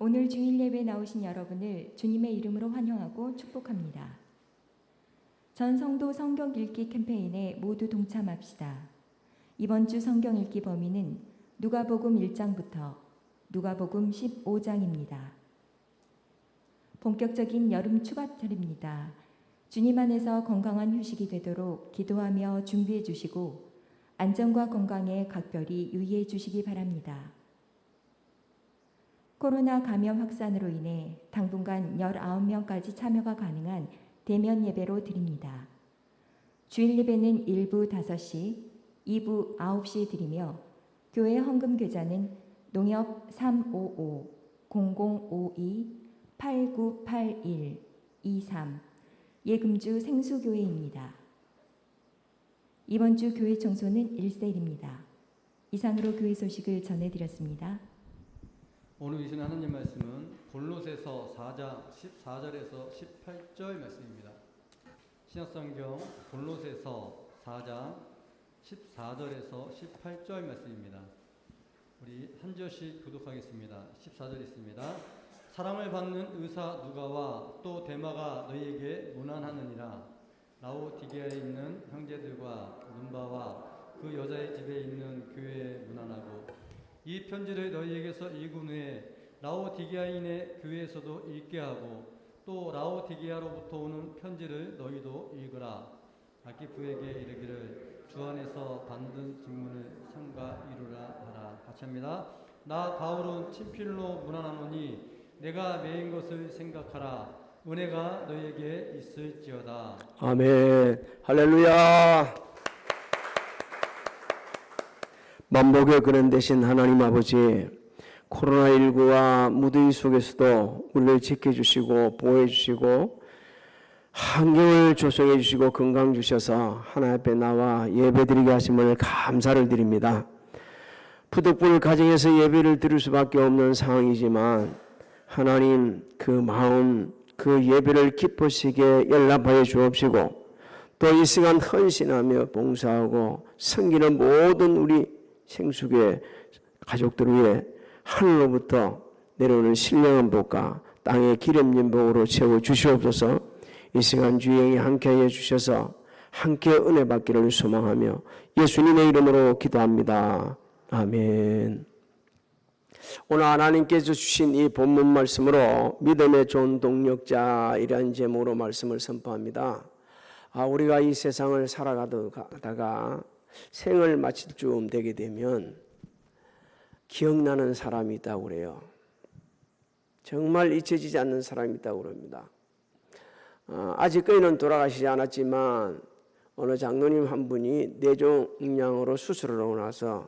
오늘 주일 예배에 나오신 여러분을 주님의 이름으로 환영하고 축복합니다. 전 성도 성경 읽기 캠페인에 모두 동참합시다. 이번 주 성경 읽기 범위는 누가복음 1장부터 누가복음 15장입니다. 본격적인 여름 휴가철입니다. 주님 안에서 건강한 휴식이 되도록 기도하며 준비해 주시고 안전과 건강에 각별히 유의해 주시기 바랍니다. 코로나 감염 확산으로 인해 당분간 19명까지 참여가 가능한 대면 예배로 드립니다. 주일 예배는 1부 5시, 2부 9시에 드리며 교회 헌금 계좌는 농협 355-0052-8981-23 예금주 생수교회입니다. 이번 주 교회 청소는 1세일입니다. 이상으로 교회 소식을 전해드렸습니다. 오늘 주시는 하나님 말씀은 골로새서 4장 14절에서 18절 말씀입니다. 신약성경 골로새서 4장 14절에서 18절 말씀입니다. 우리 한 절씩 교독하겠습니다. 14절 있습니다. 사랑을 받는 의사 누가와 또 데마가 너희에게 문안하느니라. 라오디게아에 있는 형제들과 눈바와 그 여자의 집에 있는 교회에 문안하고 이 편지를 너희에게서 읽은 후에 라오디게아인의 교회에서도 읽게 하고 또 라오디게아로부터 오는 편지를 너희도 읽으라. 아키프에게 이르기를 주 안에서 받는 직분을 삼가 이루라 하라. 같이 합니다. 나 바울은 친필로 문안하노니 내가 매인 것을 생각하라. 은혜가 너희에게 있을지어다. 아멘. 할렐루야. 만복의 근원 되신 하나님 아버지, 코로나19와 무더위 속에서도 우리를 지켜주시고 보호해주시고 환경을 조성해 주시고 건강 주셔서 하나님 앞에 나와 예배드리게 하심을 감사를 드립니다. 부득불 가정에서 예배를 드릴 수밖에 없는 상황이지만 하나님 그 마음 그 예배를 기쁘시게 연락하여 주옵시고 또 이 시간 헌신하며 봉사하고 섬기는 모든 우리 생수교회 가족들 위해 하늘로부터 내려오는 신령한 복과 땅의 기름진 복으로 채워 주시옵소서. 이 시간 주영이 함께하여 주셔서 함께 은혜 받기를 소망하며 예수님의 이름으로 기도합니다. 아멘. 오늘 하나님께서 주신 이 본문 말씀으로 믿음의 좋은 동력자 이라는 제목으로 말씀을 선포합니다. 우리가 이 세상을 살아가다가 생을 마칠 쯤 되게 되면 기억나는 사람이 있다고 그래요. 정말 잊혀지지 않는 사람이 있다고 그럽니다. 아직까지는 돌아가시지 않았지만 어느 장로님 한 분이 뇌종양으로 수술을 하고 나서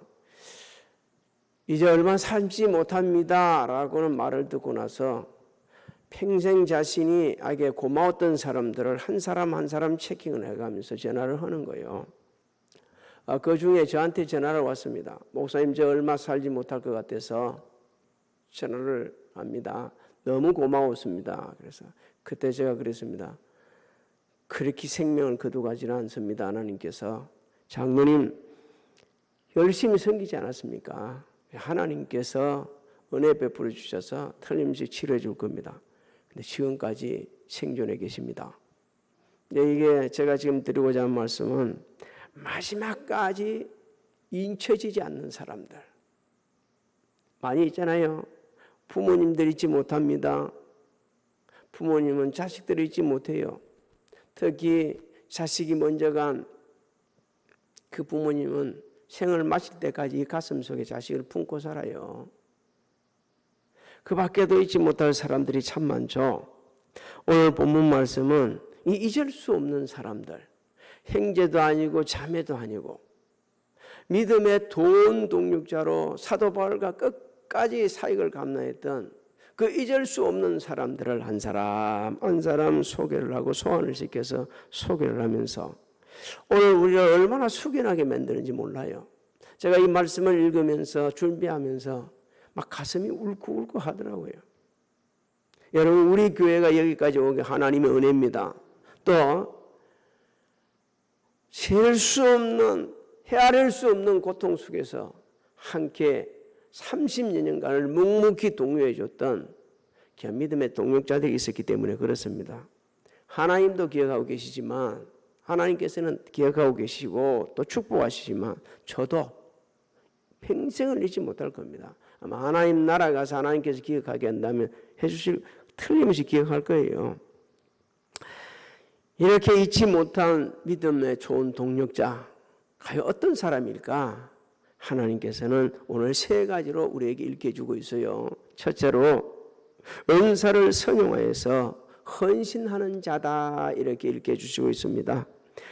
이제 얼마 살지 못합니다 라고는 말을 듣고 나서 평생 자신이 아게 고마웠던 사람들을 한 사람 한 사람 체킹을 해가면서 전화를 하는 거예요. 그 중에 저한테 전화를 왔습니다. 목사님 저 얼마 살지 못할 것 같아서 전화를 합니다. 너무 고마웠습니다. 그래서 그때 제가 그랬습니다. 그렇게 생명을 거두가지는 않습니다. 하나님께서 장로님 열심히 섬기지 않았습니까? 하나님께서 은혜 베풀어 주셔서 틀림없이 치료해 줄 겁니다. 근데 지금까지 생존해 계십니다. 이게 제가 지금 드리고자 하는 말씀은 마지막까지 잊혀지지 않는 사람들 많이 있잖아요. 부모님들 잊지 못합니다. 부모님은 자식들을 잊지 못해요. 특히 자식이 먼저 간 그 부모님은 생을 마칠 때까지 이 가슴 속에 자식을 품고 살아요. 그 밖에도 잊지 못할 사람들이 참 많죠. 오늘 본문 말씀은 이 잊을 수 없는 사람들, 형제도 아니고 자매도 아니고 믿음의 돈 동력자로 사도 바울과 끝까지 사역을 감당했던 그 잊을 수 없는 사람들을 한 사람 한 사람 소개를 하고 소환을 시켜서 소개를 하면서 오늘 우리가 얼마나 숙연하게 만드는지 몰라요. 제가 이 말씀을 읽으면서 준비하면서 막 가슴이 울컥울컥 하더라고요. 여러분 우리 교회가 여기까지 오게 하나님의 은혜입니다. 또 셀 수 없는 헤아릴 수 없는 고통 속에서 함께 30년간을 묵묵히 동요해 줬던 귀한 믿음의 동역자들이 있었기 때문에 그렇습니다. 하나님도 기억하고 계시지만 하나님께서는 기억하고 계시고 또 축복하시지만 저도 평생을 잊지 못할 겁니다. 아마 하나님 나라 가서 하나님께서 기억하게 한다면 해주실 틀림없이 기억할 거예요. 이렇게 잊지 못한 믿음의 좋은 동력자 과연 어떤 사람일까? 하나님께서는 오늘 세 가지로 우리에게 일깨주고 있어요. 첫째로 은사를 선용하여서 헌신하는 자다 이렇게 일깨주시고 있습니다.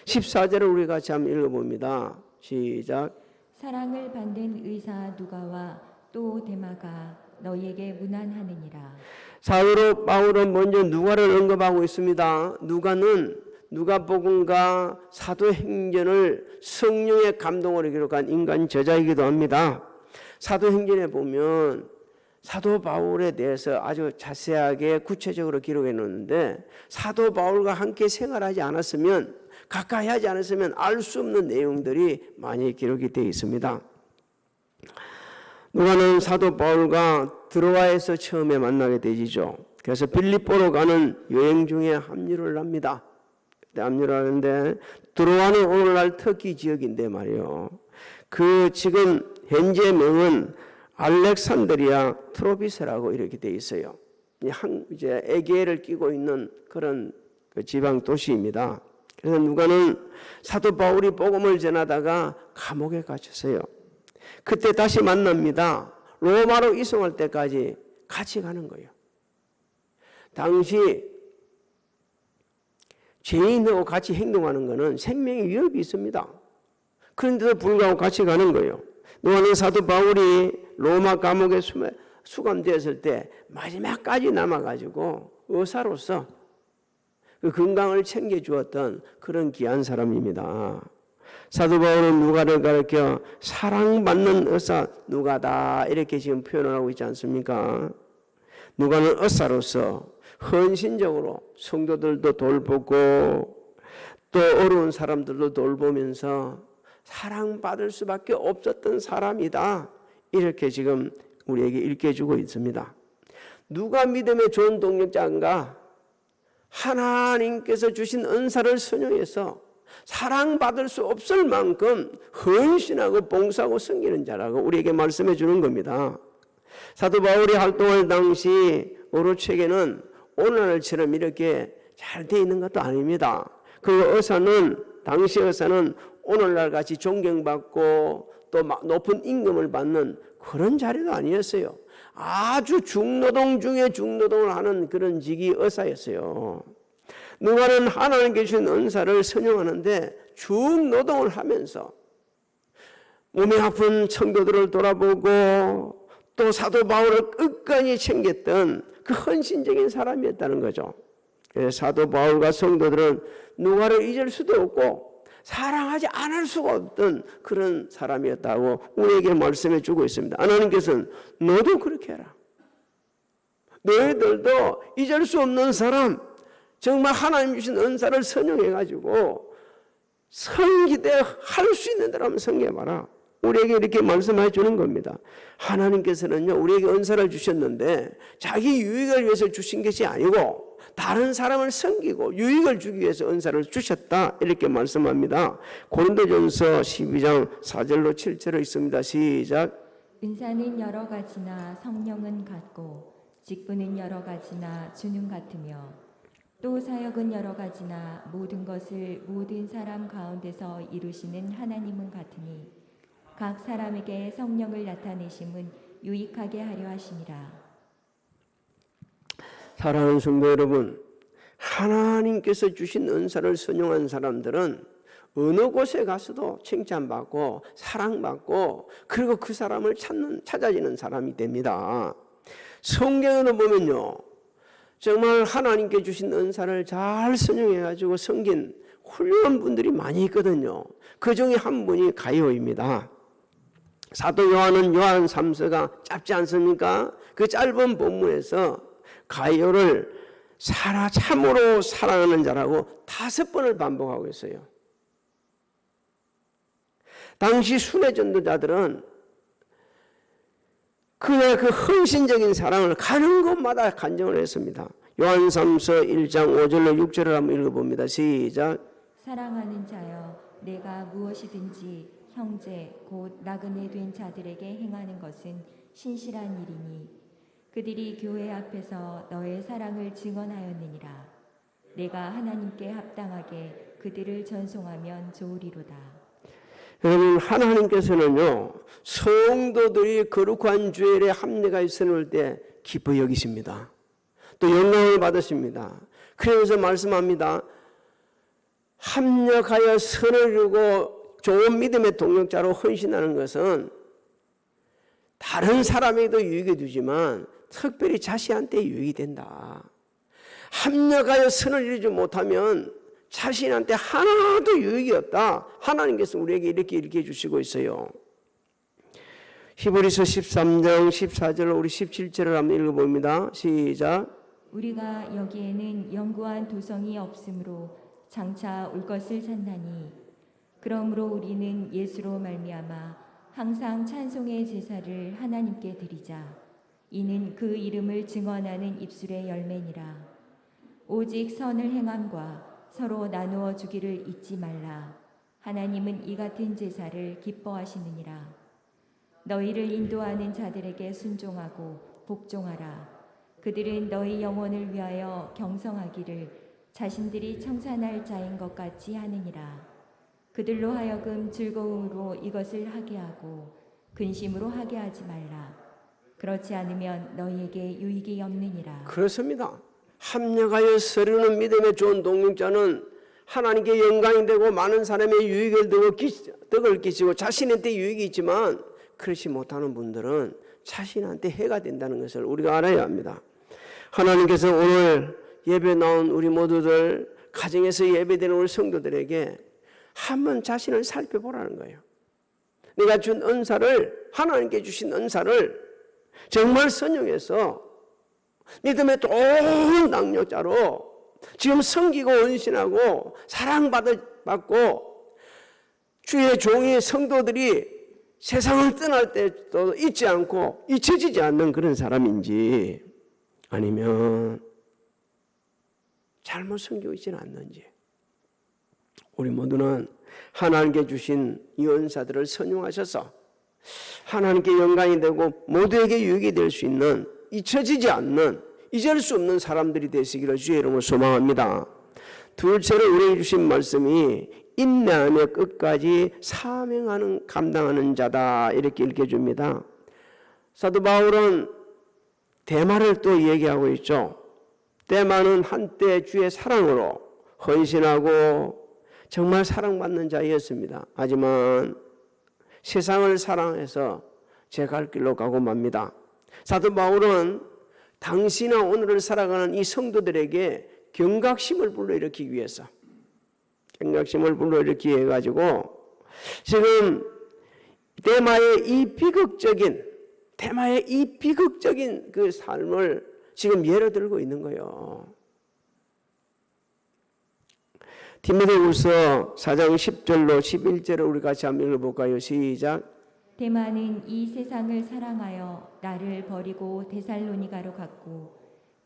14절을 우리 같이 한번 읽어봅니다. 시작. 사랑을 받는 의사 누가와 또 데마가 너희에게 문안하느니라. 사도 바울은 먼저 누가를 언급하고 있습니다. 누가는 누가복음과 사도행전을 성령의 감동으로 기록한 인간 저자이기도 합니다. 사도행전에 보면 사도 바울에 대해서 아주 자세하게 구체적으로 기록해 놓는데 사도 바울과 함께 생활하지 않았으면 가까이 하지 않았으면 알 수 없는 내용들이 많이 기록이 되어 있습니다. 누가는 사도 바울과 드로아에서 처음에 만나게 되지죠. 그래서 빌립보로 가는 여행 중에 합류를 합니다. 합류를 하는데 드로아는 오늘날 터키 지역인데 말이에요. 그 지금 현재 명은 알렉산드리아 트로비스라고 이렇게 돼 있어요. 이제 에게를 끼고 있는 그런 그 지방 도시입니다. 그래서 누가는 사도 바울이 복음을 전하다가 감옥에 갇혔어요. 그때 다시 만납니다. 로마로 이송할 때까지 같이 가는 거예요. 당시 죄인하고 같이 행동하는 것은 생명의 위협이 있습니다. 그런데도 불구하고 같이 가는 거예요. 누가는 사도 바울이 로마 감옥에 수감되었을 때 마지막까지 남아가지고 의사로서 그 건강을 챙겨주었던 그런 귀한 사람입니다. 사도 바울은 누가를 가르쳐 사랑받는 의사 누가다 이렇게 지금 표현을 하고 있지 않습니까? 누가는 의사로서 헌신적으로 성도들도 돌보고 또 어려운 사람들도 돌보면서 사랑받을 수밖에 없었던 사람이다. 이렇게 지금 우리에게 일깨주고 있습니다. 누가 믿음의 좋은 동력자인가? 하나님께서 주신 은사를 선용해서 사랑받을 수 없을 만큼 헌신하고 봉사하고 섬기는 자라고 우리에게 말씀해 주는 겁니다. 사도 바울이 활동할 당시 어로책에는 오늘날처럼 이렇게 잘 되어 있는 것도 아닙니다. 그리고 당시 의사는 오늘날 같이 존경받고 또 높은 임금을 받는 그런 자리도 아니었어요. 아주 중노동 중에 중노동을 하는 그런 직이 의사였어요. 누가는 하나님께 주신 은사를 선용하는데 중노동을 하면서 몸이 아픈 청도들을 돌아보고 또 사도 바울을 끝까지 챙겼던 그 헌신적인 사람이었다는 거죠. 그래서 사도 바울과 성도들은 누가를 잊을 수도 없고 사랑하지 않을 수가 없던 그런 사람이었다고 우리에게 말씀해 주고 있습니다. 하나님께서는 너도 그렇게 해라. 너희들도 잊을 수 없는 사람, 정말 하나님 주신 은사를 선용해가지고 성기대 할 수 있는 대로 한번 섬겨봐라. 우리에게 이렇게 말씀해 주는 겁니다. 하나님께서는요, 우리에게 은사를 주셨는데 자기 유익을 위해서 주신 것이 아니고 다른 사람을 섬기고 유익을 주기 위해서 은사를 주셨다. 이렇게 말씀합니다. 고린도전서 12장 4절로 7절에 있습니다. 시작. 은사는 여러 가지나 성령은 같고 직분은 여러 가지나 주는 같으며 또 사역은 여러 가지나 모든 것을 모든 사람 가운데서 이루시는 하나님은 같으니 각 사람에게 성령을 나타내심은 유익하게 하려 하심이라. 사랑하는 성도 여러분, 하나님께서 주신 은사를 선용한 사람들은 어느 곳에 가서도 칭찬받고 사랑받고 그리고 그 사람을 찾아지는 사람이 됩니다. 성경에도 보면요, 정말 하나님께 주신 은사를 잘 선용해가지고 섬긴 훌륭한 분들이 많이 있거든요. 그 중에 한 분이 가이오입니다. 사도 요한은 요한 3서가 짧지 않습니까? 그 짧은 본문에서 가이오를 참으로 사랑하는 자라고 5번을 반복하고 있어요. 당시 순회 전도자들은 그의 그 헌신적인 사랑을 가는 곳마다 간증을 했습니다. 요한삼서 1장 5절로 6절을 한번 읽어봅니다. 시작. 사랑하는 자여, 내가 무엇이든지 형제 곧 나그네 된 자들에게 행하는 것은 신실한 일이니 그들이 교회 앞에서 너의 사랑을 증언하였느니라. 내가 하나님께 합당하게 그들을 전송하면 좋으리로다. 여러분, 하나님께서는요, 성도들이 거룩한 주일에 합례가 있을 때 기뻐 여기십니다. 또 영광을 받으십니다. 그러면서 말씀합니다. 합력하여 선을 이루고 좋은 믿음의 동력자로 헌신하는 것은 다른 사람에게도 유익이 되지만 특별히 자신한테 유익이 된다. 합력하여 선을 이루지 못하면 자신한테 하나도 유익이 없다. 하나님께서 우리에게 이렇게 일깨워 주시고 있어요. 히브리서 13장 14절 우리 17절을 한번 읽어봅니다. 시작. 우리가 여기에는 영구한 도성이 없으므로 장차 올 것을 찾나니 그러므로 우리는 예수로 말미암아 항상 찬송의 제사를 하나님께 드리자. 이는 그 이름을 증언하는 입술의 열매니라. 오직 선을 행함과 서로 나누어 주기를 잊지 말라. 하나님은 이 같은 제사를 기뻐하시느니라. 너희를 인도하는 자들에게 순종하고 복종하라. 그들은 너희 영혼을 위하여 경성하기를 자신들이 청산할 자인 것 같이 하느니라. 그들로 하여금 즐거움으로 이것을 하게 하고 근심으로 하게 하지 말라. 그렇지 않으면 너희에게 유익이 없느니라. 그렇습니다. 합력하여 서르는 믿음의 좋은 동력자는 하나님께 영광이 되고 많은 사람의 유익을 덕을 끼치고 자신한테 유익이 있지만 그렇지 못하는 분들은 자신한테 해가 된다는 것을 우리가 알아야 합니다. 하나님께서 오늘 예배 나온 우리 모두들, 가정에서 예배드리는 우리 성도들에게 한번 자신을 살펴보라는 거예요. 내가 준 은사를, 하나님께 주신 은사를 정말 선용해서 믿음의 좋은 능력자로 지금 섬기고 헌신하고 사랑받고 주의 종의 성도들이 세상을 떠날 때도 잊지 않고 잊혀지지 않는 그런 사람인지 아니면 잘못 섬기고 있지는 않는지 우리 모두는 하나님께 주신 이 은사들을 선용하셔서 하나님께 영광이 되고 모두에게 유익이 될 수 있는 잊혀지지 않는 잊을 수 없는 사람들이 되시기를 주의 이름으로 소망합니다. 둘째로 우리에게 주신 말씀이 인내하며 끝까지 사명하는 감당하는 자다 이렇게 읽혀줍니다. 사도 바울은 데마를 또 얘기하고 있죠. 데마는 한때 주의 사랑으로 헌신하고 정말 사랑받는 자였습니다. 하지만 세상을 사랑해서 제 갈 길로 가고 맙니다. 사도 바울은 당시나 오늘을 살아가는 이 성도들에게 경각심을 불러일으키기 위해서 경각심을 불러일으키기 해가지고 지금 데마의 이 비극적인 그 삶을 지금 예로 들고 있는 거예요. 디모데후서 4장 10절로 11절을 우리 같이 한번 읽어볼까요? 시작. 데마는 이 세상을 사랑하여 나를 버리고 데살로니가로 갔고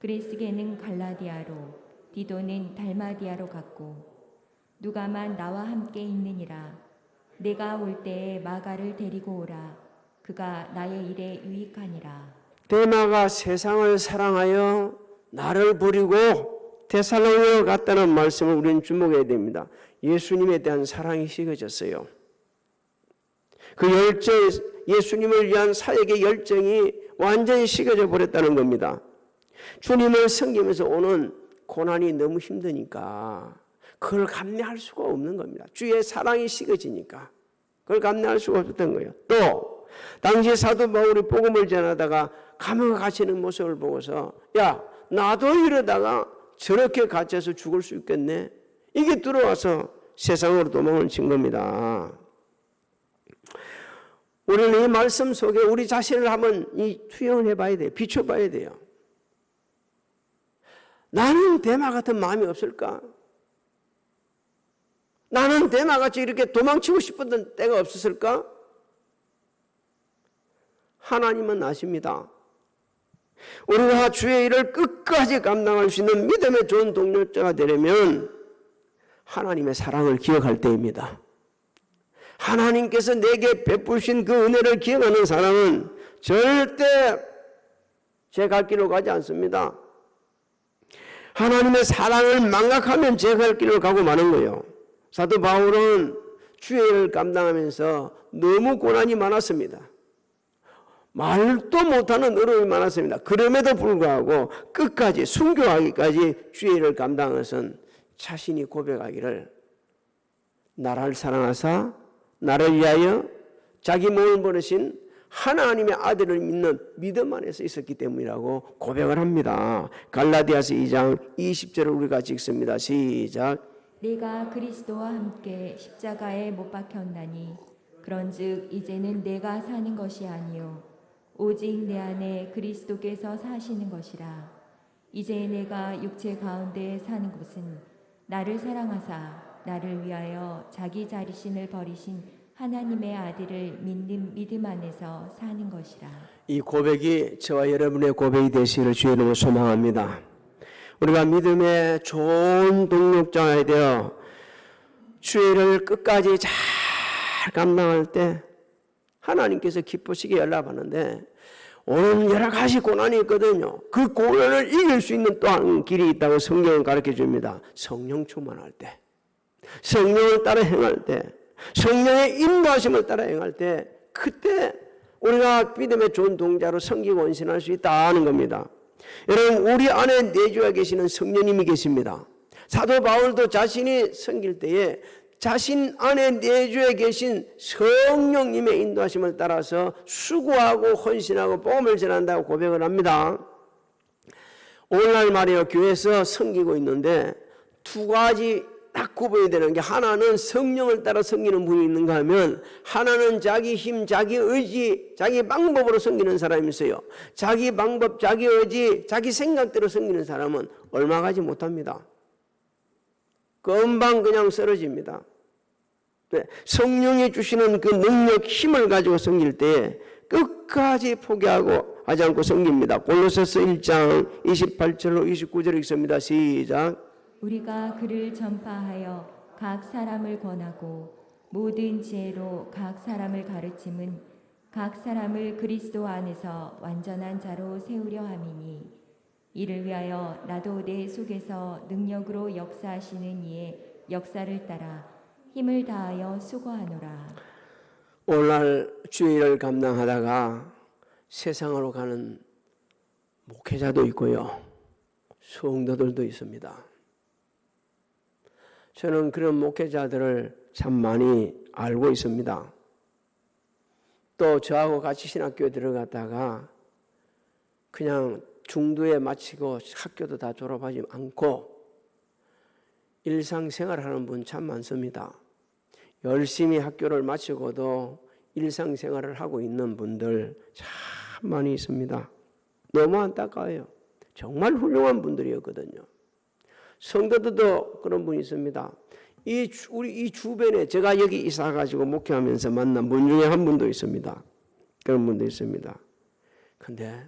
그레스게는 갈라디아로 디도는 달마디아로 갔고 누가만 나와 함께 있느니라. 내가 올 때에 마가를 데리고 오라. 그가 나의 일에 유익하니라. 데마가 세상을 사랑하여 나를 버리고 데살로니가로 갔다는 말씀을 우리는 주목해야 됩니다. 예수님에 대한 사랑이 식어졌어요. 그 열정, 예수님을 위한 사역의 열정이 완전히 식어져 버렸다는 겁니다. 주님을 섬기면서 오는 고난이 너무 힘드니까 그걸 감내할 수가 없는 겁니다. 주의 사랑이 식어지니까 그걸 감내할 수가 없었던 거예요. 또 당시 사도 바울이 복음을 전하다가 감옥에 갇히는 모습을 보고서 야, 나도 이러다가 저렇게 갇혀서 죽을 수 있겠네. 이게 들어와서 세상으로 도망을 친 겁니다. 우리는 이 말씀 속에 우리 자신을 한번 투영을 해봐야 돼요. 비춰봐야 돼요. 나는 데마 같은 마음이 없을까? 나는 데마같이 이렇게 도망치고 싶었던 때가 없었을까? 하나님은 아십니다. 우리가 주의 일을 끝까지 감당할 수 있는 믿음의 좋은 동력자가 되려면 하나님의 사랑을 기억할 때입니다. 하나님께서 내게 베푸신 그 은혜를 기억하는 사람은 절대 제 갈 길로 가지 않습니다. 하나님의 사랑을 망각하면 제 갈 길로 가고 마는 거예요. 사도 바울은 주의 일을 감당하면서 너무 고난이 많았습니다. 말도 못하는 어려움이 많았습니다. 그럼에도 불구하고 끝까지 순교하기까지 주의 일을 감당한 것은 자신이 고백하기를 나를 사랑하사 나를 위하여 자기 몸을 버리신 하나님의 아들을 믿는 믿음 안에서 있었기 때문이라고 고백을 합니다. 갈라디아서 2장 20절을 우리 같이 읽습니다. 시작. 내가 그리스도와 함께 십자가에 못 박혔나니 그런즉 이제는 내가 사는 것이 아니요 오직 내 안에 그리스도께서 사시는 것이라. 이제 내가 육체 가운데 사는 곳은 나를 사랑하사 나를 위하여 자기 자신을 버리신 하나님의 아들을 믿는 믿음 안에서 사는 것이라. 이 고백이 저와 여러분의 고백이 되시기를 주의 이름으로 소망합니다. 우리가 믿음의 좋은 동력자가 되어 주의 일을 끝까지 잘 감당할 때 하나님께서 기쁘시게 연락하는데 오늘 여러 가지 고난이 있거든요. 그 고난을 이길 수 있는 또 한 길이 있다고 성경은 가르쳐 줍니다. 성령 충만할 때, 성령을 따라 행할 때, 성령의 인도하심을 따라 행할 때 그때 우리가 믿음의 좋은 동자로 섬기고 헌신할 수 있다는 겁니다. 여러분 우리 안에 내주에 계시는 성령님이 계십니다. 사도 바울도 자신이 섬길 때에 자신 안에 내주에 계신 성령님의 인도하심을 따라서 수고하고 헌신하고 복음을 전한다고 고백을 합니다. 오늘날 말이에요. 교회에서 섬기고 있는데 두 가지 딱 구분이 되는 게 하나는 성령을 따라 섬기는 분이 있는가 하면 하나는 자기 힘, 자기 의지, 자기 방법으로 섬기는 사람이 있어요. 자기 방법, 자기 의지, 자기 생각대로 섬기는 사람은 얼마 가지 못합니다. 금방 그냥 쓰러집니다. 네, 성령이 주시는 그 능력, 힘을 가지고 섬길 때 끝까지 포기하고 하지 않고 섬깁니다. 골로새서 1장 28절로 29절 읽습니다. 시작. 우리가 그를 전파하여 각 사람을 권하고 모든 지혜로 각 사람을 가르침은 각 사람을 그리스도 안에서 완전한 자로 세우려 함이니 이를 위하여 나도 내 속에서 능력으로 역사하시는 이의 역사를 따라 힘을 다하여 수고하노라. 오늘날 주의 일을 감당하다가 세상으로 가는 목회자도 있고요. 성도들도 있습니다. 저는 그런 목회자들을 참 많이 알고 있습니다. 또 저하고 같이 신학교에 들어갔다가 그냥 중도에 마치고 학교도 다 졸업하지 않고 일상생활하는 분 참 많습니다. 열심히 학교를 마치고도 일상생활을 하고 있는 분들 참 많이 있습니다. 너무 안타까워요. 정말 훌륭한 분들이었거든요. 성도들도 그런 분이 있습니다. 우리 이 주변에 제가 여기 이사가지고 목회하면서 만난 분 중에 한 분도 있습니다. 그런 분도 있습니다. 근데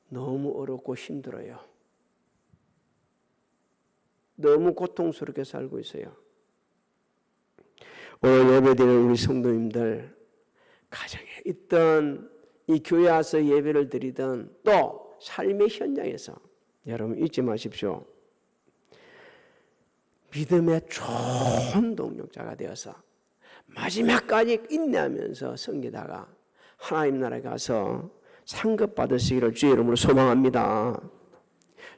너무 어렵고 힘들어요. 너무 고통스럽게 살고 있어요. 오늘 예배드리는 우리 성도님들 가정에 있던 이 교회 와서 예배를 드리던 또 삶의 현장에서 여러분 잊지 마십시오. 믿음의 좋은 동력자가 되어서 마지막까지 인내하면서 섬기다가 하나님 나라에 가서 상급 받으시기를 주의 이름으로 소망합니다.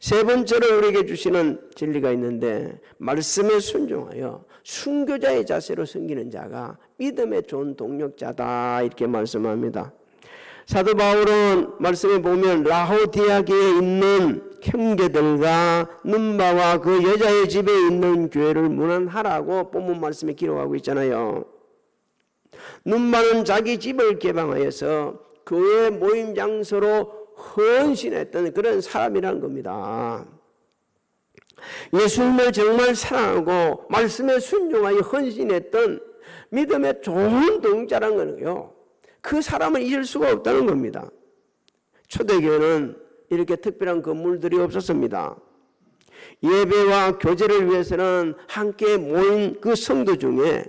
세 번째로 우리에게 주시는 진리가 있는데 말씀에 순종하여 순교자의 자세로 섬기는 자가 믿음의 좋은 동력자다 이렇게 말씀합니다. 사도 바울은 말씀에 보면 라오디아계에 있는 형제들과 눈바와 그 여자의 집에 있는 교회를 문안하라고 본문 말씀에 기록하고 있잖아요. 눈바는 자기 집을 개방하여서 교회 모임 장소로 헌신했던 그런 사람이라는 겁니다. 예수님을 정말 사랑하고 말씀에 순종하여 헌신했던 믿음의 좋은 동자라는 거예요. 그 사람을 잊을 수가 없다는 겁니다. 초대교회는 이렇게 특별한 건물들이 없었습니다. 예배와 교제를 위해서는 함께 모인 그 성도 중에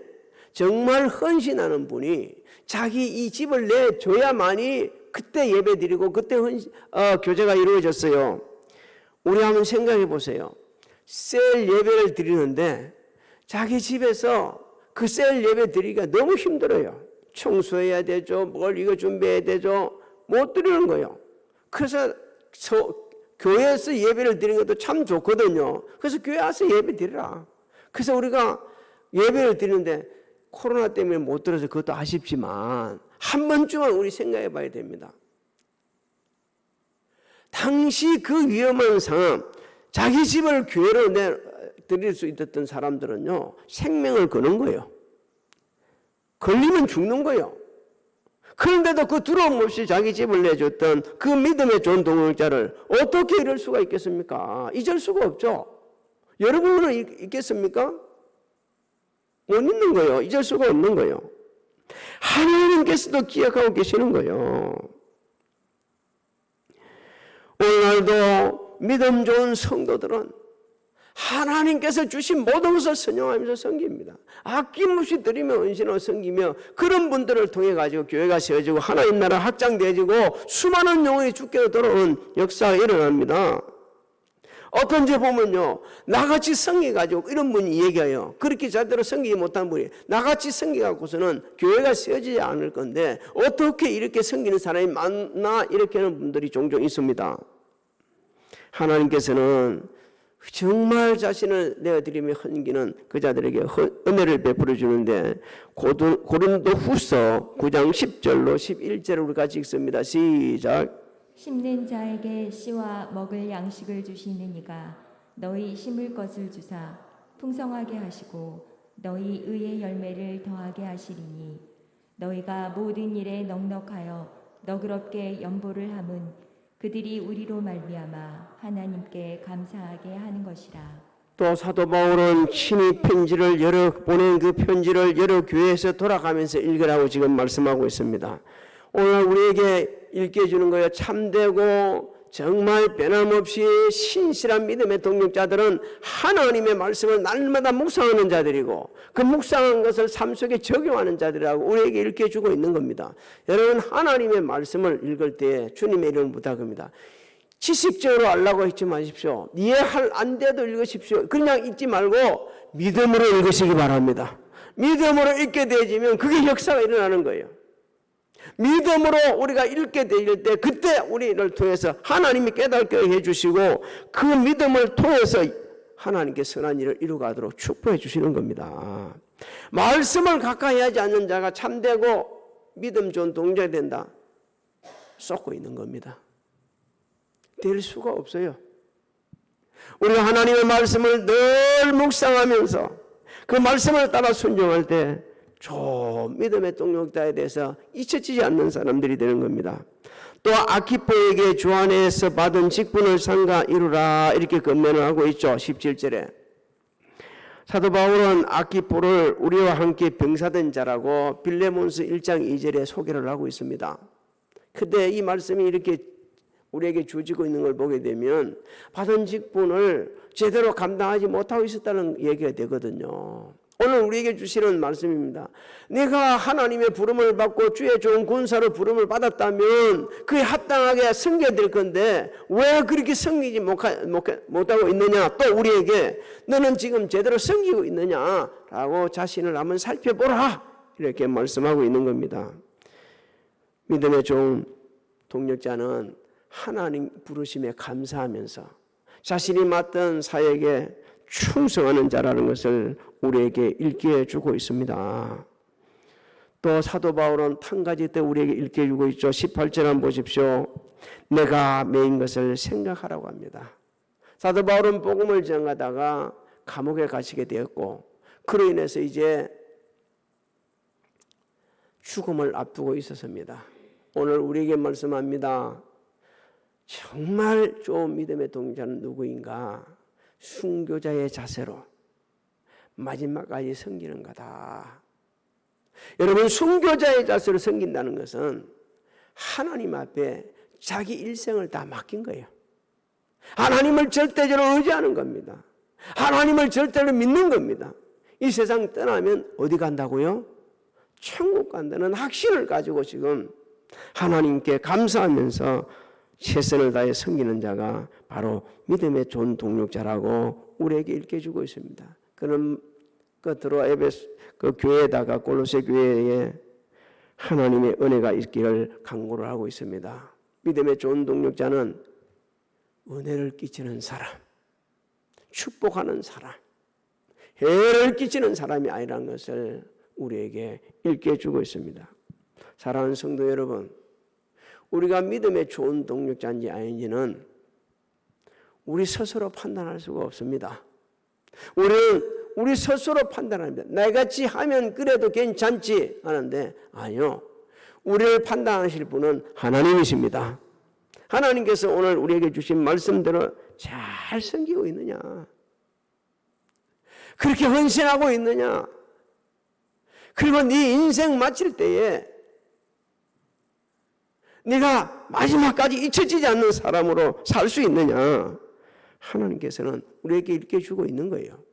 정말 헌신하는 분이 자기 이 집을 내줘야만이 그때 예배드리고 그때 교제가 이루어졌어요. 우리 한번 생각해 보세요. 셀 예배를 드리는데 자기 집에서 그 셀 예배 드리기가 너무 힘들어요. 청소해야 되죠. 뭘 이거 준비해야 되죠. 못 드리는 거예요. 그래서 교회에서 예배를 드리는 것도 참 좋거든요. 그래서 교회 와서 예배 드리라. 그래서 우리가 예배를 드리는데 코로나 때문에 못 들어서 그것도 아쉽지만 한 번쯤은 우리 생각해 봐야 됩니다. 당시 그 위험한 상황, 자기 집을 교회로 드릴 수 있었던 사람들은요, 생명을 거는 거예요. 걸리면 죽는 거예요. 그런데도 그 두려움 없이 자기 집을 내줬던 그 믿음의 좋은 동역자를 어떻게 이럴 수가 있겠습니까? 잊을 수가 없죠. 여러분은 있겠습니까? 못 잊는 거예요. 잊을 수가 없는 거예요. 하나님께서도 기억하고 계시는 거예요. 오늘날도 믿음 좋은 성도들은 하나님께서 주신 모든 것을 선용하면서 섬깁니다. 아낌없이 드리며 헌신하고 섬기며 그런 분들을 통해 가지고 교회가 세워지고 하나님 나라 확장되어지고 수많은 영혼이 주께로 돌아오는 역사가 일어납니다. 어떤지 보면요, 나같이 섬겨가지고 이런 분이 얘기해요. 그렇게 제대로 섬기지 못한 분이 나같이 섬겨갖고서는 교회가 세워지지 않을 건데 어떻게 이렇게 섬기는 사람이 많나 이렇게 하는 분들이 종종 있습니다. 하나님께서는 정말 자신을 내어드리며 섬기는 그 자들에게 은혜를 베풀어 주는데 고린도 후서 9장 10절로 11절을 우리 같이 읽습니다. 시작. 심는 자에게 씨와 먹을 양식을 주시는 이가 너희 심을 것을 주사 풍성하게 하시고 너희 의의 열매를 더하게 하시리니 너희가 모든 일에 넉넉하여 너그럽게 연보를 함은 그들이 우리로 말미암아 하나님께 감사하게 하는 것이라. 또 사도 바울은 친히 보낸 그 편지를 여러 교회에서 돌아가면서 읽으라고 지금 말씀하고 있습니다. 오늘 우리에게 읽게 해주는 거예요. 참되고 정말 변함없이 신실한 믿음의 동역자들은 하나님의 말씀을 날마다 묵상하는 자들이고 그 묵상한 것을 삶 속에 적용하는 자들이라고 우리에게 읽게 해주고 있는 겁니다. 여러분, 하나님의 말씀을 읽을 때 주님의 이름을 부탁합니다. 지식적으로 알라고 읽지 마십시오. 이해할 안 돼도 읽으십시오. 그냥 읽지 말고 믿음으로 읽으시기 바랍니다. 믿음으로 읽게 되어지면 그게 역사가 일어나는 거예요. 믿음으로 우리가 읽게 될 때 그때 우리를 통해서 하나님이 깨닫게 해주시고 그 믿음을 통해서 하나님께 선한 일을 이루가도록 축복해 주시는 겁니다. 말씀을 가까이 하지 않는 자가 참되고 믿음 좋은 동자가 된다. 쏟고 있는 겁니다. 될 수가 없어요. 우리가 하나님의 말씀을 늘 묵상하면서 그 말씀을 따라 순종할 때 믿음의 동역자에 대해서 잊혀지지 않는 사람들이 되는 겁니다. 또 아키포에게 주 안에서 받은 직분을 삼가 이루라 이렇게 권면을 하고 있죠. 17절에 사도 바울은 아키포를 우리와 함께 병사된 자라고 빌레몬서 1장 2절에 소개를 하고 있습니다. 그때 이 말씀이 이렇게 우리에게 주어지고 있는 걸 보게 되면 받은 직분을 제대로 감당하지 못하고 있었다는 얘기가 되거든요. 오늘 우리에게 주시는 말씀입니다. 내가 하나님의 부름을 받고 주의 좋은 군사로 부름을 받았다면 그에 합당하게 섬겨야 될 건데 왜 그렇게 섬기지 못하고 있느냐, 또 우리에게 너는 지금 제대로 섬기고 있느냐라고 자신을 한번 살펴보라 이렇게 말씀하고 있는 겁니다. 믿음의 좋은 동역자는 하나님 부르심에 감사하면서 자신이 맡은 사역에 충성하는 자라는 것을 우리에게 읽게 해주고 있습니다. 또 사도 바울은 한 가지 때 우리에게 읽게 해주고 있죠. 18절 한번 보십시오. 내가 매인 것을 생각하라고 합니다. 사도 바울은 복음을 전하다가 감옥에 갇히게 되었고 그로 인해서 이제 죽음을 앞두고 있었습니다. 오늘 우리에게 말씀합니다. 정말 좋은 믿음의 동자는 누구인가? 순교자의 자세로 마지막까지 섬기는 거다. 여러분, 순교자의 자세로 섬긴다는 것은 하나님 앞에 자기 일생을 다 맡긴 거예요. 하나님을 절대적으로 의지하는 겁니다. 하나님을 절대로 믿는 겁니다. 이 세상 떠나면 어디 간다고요? 천국 간다는 확신을 가지고 지금 하나님께 감사하면서 최선을 다해 섬기는 자가 바로 믿음의 좋은 동력자라고 우리에게 일깨주고 있습니다. 그런 것으로 그 교회에다가 골로새 교회에 하나님의 은혜가 있기를 간구를 하고 있습니다. 믿음의 좋은 동력자는 은혜를 끼치는 사람, 축복하는 사람, 해를 끼치는 사람이 아니라는 것을 우리에게 일깨주고 있습니다. 사랑하는 성도 여러분, 우리가 믿음의 좋은 동력자인지 아닌지는 우리 스스로 판단할 수가 없습니다. 우리는 우리 스스로 판단합니다. 나같이 하면 그래도 괜찮지 하는데 아니요. 우리를 판단하실 분은 하나님이십니다. 하나님께서 오늘 우리에게 주신 말씀대로 잘 섬기고 있느냐? 그렇게 헌신하고 있느냐? 그리고 네 인생 마칠 때에 네가 마지막까지 잊혀지지 않는 사람으로 살 수 있느냐? 하나님께서는 우리에게 일깨주고 있는 거예요.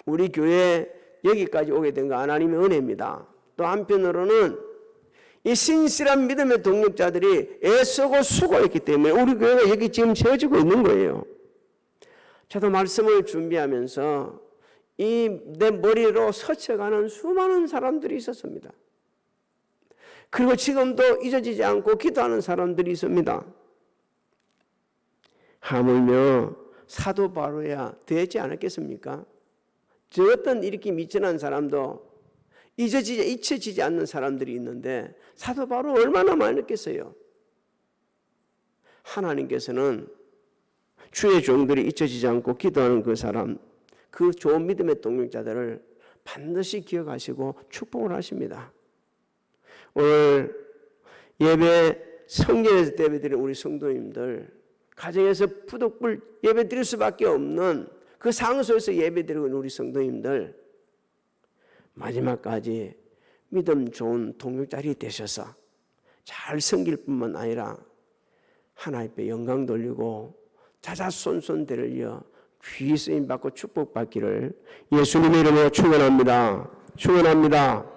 우리 교회 여기까지 오게 된 거 하나님의 은혜입니다. 또 한편으로는 이 신실한 믿음의 동력자들이 애쓰고 수고했기 때문에 우리 교회가 여기 지금 세워지고 있는 거예요. 저도 말씀을 준비하면서 내 머리로 스쳐가는 수많은 사람들이 있었습니다. 그리고 지금도 잊어지지 않고 기도하는 사람들이 있습니다. 하물며 사도 바로야 되지 않았겠습니까? 저 어떤 이렇게 미천한 사람도 잊혀지지 않는 사람들이 있는데 사도 바로 얼마나 많았겠어요. 하나님께서는 주의 종들이 잊혀지지 않고 기도하는 그 사람, 그 좋은 믿음의 동력자들을 반드시 기억하시고 축복을 하십니다. 오늘 성전에서 예배드리는 우리 성도님들, 가정에서 부득불 예배드릴 수밖에 없는 그 상소에서 예배드리는 우리 성도님들, 마지막까지 믿음 좋은 동력자리 되셔서 잘 섬길 뿐만 아니라 하나님 앞에 영광 돌리고 자자손손 들려 귀 쓰임 받고 축복받기를 예수님의 이름으로 축원합니다. 축원합니다.